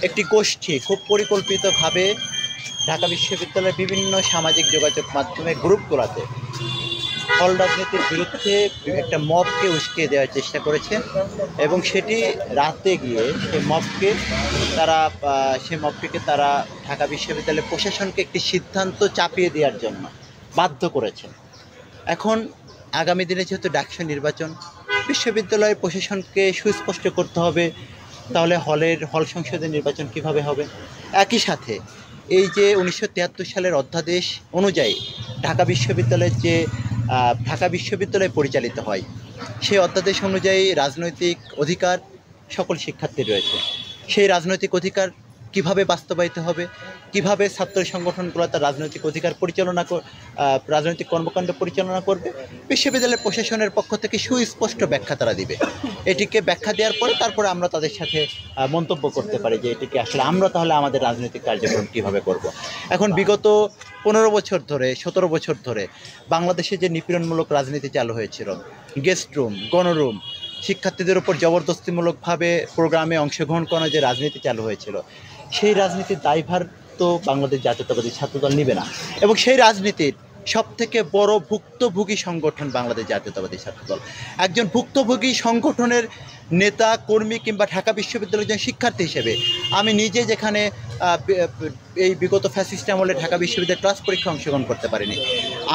একটি গোষ্ঠী খুব পরিকল্পিতভাবে ঢাকা বিশ্ববিদ্যালয়ের বিভিন্ন সামাজিক যোগাযোগ মাধ্যমে গ্রুপগুলোতে হল রাজনীতির বিরুদ্ধে একটা মবকে উস্কিয়ে দেওয়ার চেষ্টা করেছে এবং সেটি রাতে গিয়ে সেই মবটিকে তারা ঢাকা বিশ্ববিদ্যালয়ের প্রশাসনকে একটি সিদ্ধান্ত চাপিয়ে দেওয়ার জন্য বাধ্য করেছেন। এখন আগামী দিনে যেহেতু ডাকসু নির্বাচন, বিশ্ববিদ্যালয়ের প্রশাসনকে সুস্পষ্ট করতে হবে তাহলে হল সংসদের নির্বাচন কিভাবে হবে। একই সাথে এই যে 1973 সালের অধ্যাদেশ অনুযায়ী ঢাকা বিশ্ববিদ্যালয় পরিচালিত হয়, সেই অধ্যাদেশ অনুযায়ী রাজনৈতিক অধিকার সকল শিক্ষার্থীর রয়েছে। সেই রাজনৈতিক অধিকার কিভাবে বাস্তবায়িত হবে, কিভাবে ছাত্র সংগঠনগুলো তার রাজনৈতিক অধিকার রাজনৈতিক কর্মকাণ্ড পরিচালনা করবে, বিশ্ববিদ্যালয়ের প্রশাসনের পক্ষ থেকে সুস্পষ্ট ব্যাখ্যা তারা দিবে। এটিকে ব্যাখ্যা দেওয়ার পরে তারপরে আমরা তাদের সাথে মন্তব্য করতে পারি যে এটিকে আসলে আমরা তাহলে আমাদের রাজনৈতিক কার্যক্রম কীভাবে করব। এখন বিগত 17 বছর ধরে বাংলাদেশে যে নিপীড়নমূলক রাজনীতি চালু হয়েছিল, গেস্ট রুম, গণরুম, শিক্ষার্থীদের উপর জবরদস্তিমূলকভাবে প্রোগ্রামে অংশগ্রহণ করার যে রাজনীতি চালু হয়েছিল, সেই রাজনীতির দায়ভার তো বাংলাদেশ জাতীয়তাবাদী ছাত্রদল নেবে না। এবং সেই রাজনীতির সবথেকে বড় ভুক্তভোগী সংগঠন বাংলাদেশ জাতীয়তাবাদী ছাত্রদল। একজন ভুক্তভোগী সংগঠনের নেতা কর্মী কিংবা ঢাকা বিশ্ববিদ্যালয়ের একজন শিক্ষার্থী হিসেবে আমি নিজে যেখানে এই বিগত ফ্যাসিস্ট আমলে ঢাকা বিশ্ববিদ্যালয়ের ক্লাস পরীক্ষা অংশগ্রহণ করতে পারিনি,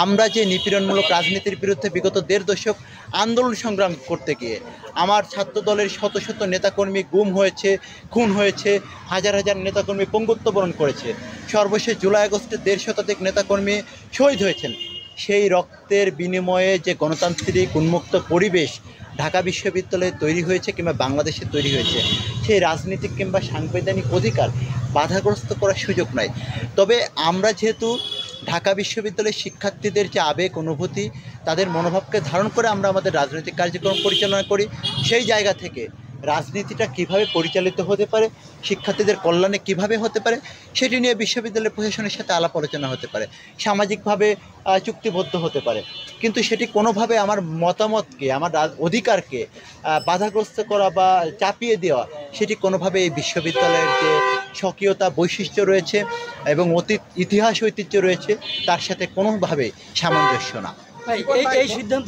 আমরা যে নিপীড়নমূলক রাজনীতির বিরুদ্ধে বিগত 1.5 দশক আন্দোলন সংগ্রাম করতে গিয়ে আমার ছাত্রদলের শত শত নেতাকর্মী গুম হয়েছে, খুন হয়েছে, হাজার হাজার নেতাকর্মী পঙ্গুত্ব বরণ করেছে, সর্বশেষ জুলাই আগস্টে 1.5 শতাধিক নেতাকর্মী শহীদ হয়েছেন। সেই রক্তের বিনিময়ে যে গণতান্ত্রিক উন্মুক্ত পরিবেশ ঢাকা বিশ্ববিদ্যালয়ে তৈরি হয়েছে কিংবা বাংলাদেশে তৈরি হয়েছে, সেই রাজনীতিক কিংবা সাংবিধানিক অধিকার বাধাগ্রস্ত করার সুযোগ নাই। তবে আমরা যেহেতু ঢাকা বিশ্ববিদ্যালয়ের শিক্ষার্থীদের যে আবেগ অনুভূতি, তাদের মনোভাবকে ধারণ করে আমরা আমাদের রাজনৈতিক কার্যক্রম পরিচালনা করি, সেই জায়গা থেকে রাজনীতিটা কিভাবে পরিচালিত হতে পারে, শিক্ষার্থীদের কল্যাণে কিভাবে হতে পারে, সেটি নিয়ে বিশ্ববিদ্যালয় প্রশাসনের সাথে আলাপ আলোচনা হতে পারে, সামাজিকভাবে চুক্তিবদ্ধ হতে পারে। কিন্তু সেটি কোনোভাবে আমার মতামতকে, আমার অধিকারকে বাধাগ্রস্ত করা বা চাপিয়ে দেওয়া, সেটি কোনোভাবে এই বিশ্ববিদ্যালয়ের যে স্বকীয়তা বৈশিষ্ট্য রয়েছে এবং ইতিহাস ঐতিহ্য রয়েছে তার সাথে কোনোভাবেই সামঞ্জস্য না। এই সিদ্ধান্ত